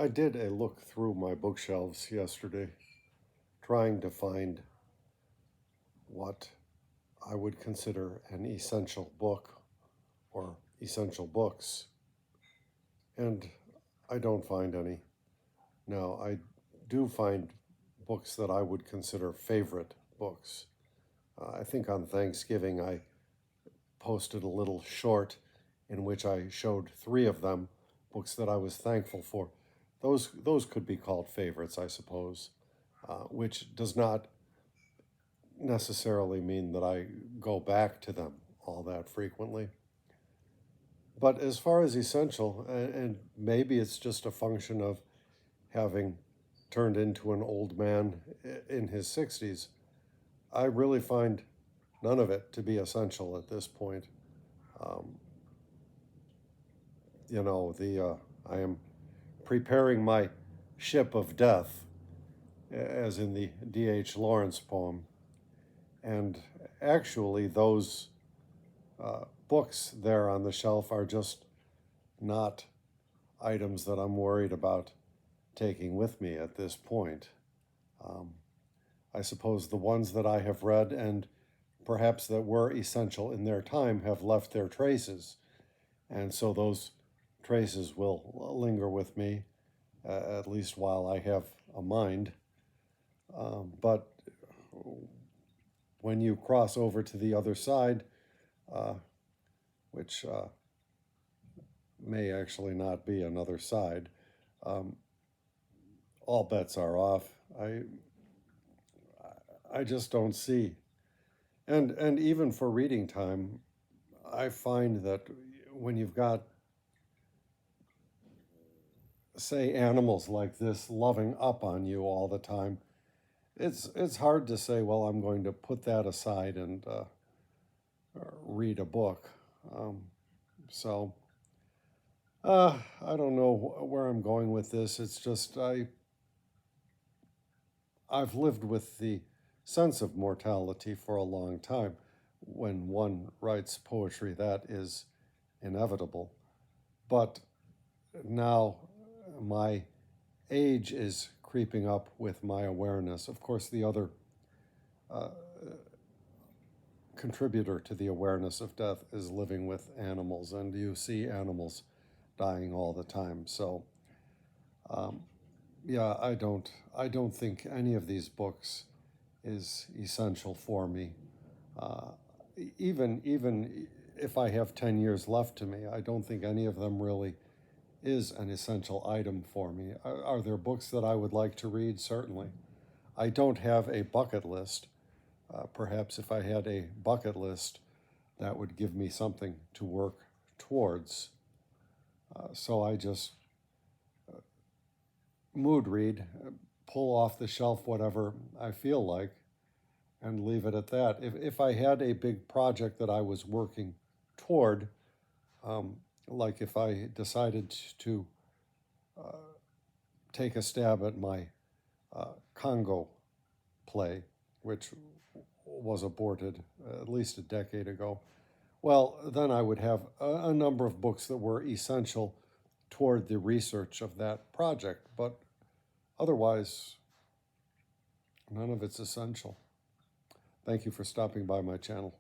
I did a look through my bookshelves yesterday, trying to find what I would consider an essential book or essential books, and I don't find any. Now, I do find books that I would consider favorite books. I think on Thanksgiving I posted a little short in which I showed three of them, books that I was thankful for. Those could be called favorites, I suppose, which does not necessarily mean that I go back to them all that frequently. But as far as essential, and maybe it's just a function of having turned into an old man in his 60s, I really find none of it to be essential at this point. Um, I am preparing my ship of death, as in the D.H. Lawrence poem. And actually, those books there on the shelf are just not items that I'm worried about taking with me at this point. Um, I suppose the ones that I have read and perhaps that were essential in their time have left their traces. And so those traces will linger with me, at least while I have a mind. But when you cross over to the other side, uh, which may actually not be another side, um, all bets are off. I just don't see. And even for reading time, I find that when you've got, say, animals like this loving up on you all the time, it's hard to say, well, I'm going to put that aside and read a book. Um, so I don't know where I'm going with this. It's just I've lived with the sense of mortality for a long time. When one writes poetry, that is inevitable. But now my age is creeping up with my awareness. Of course, the other uh, contributor to the awareness of death is living with animals, and you see animals dying all the time. So, um, yeah, I don't think any of these books is essential for me. Uh, even if I have 10 years left to me, I don't think any of them really is an essential item for me. Are there books that I would like to read? Certainly. I don't have a bucket list. Perhaps if I had a bucket list, that would give me something to work towards. So I just mood read, pull off the shelf whatever I feel like, and leave it at that. If I had a big project that I was working toward, um, like if I decided to take a stab at my Congo play, which was aborted at least a decade ago, well, then I would have a number of books that were essential toward the research of that project. But otherwise, none of it's essential. Thank you for stopping by my channel.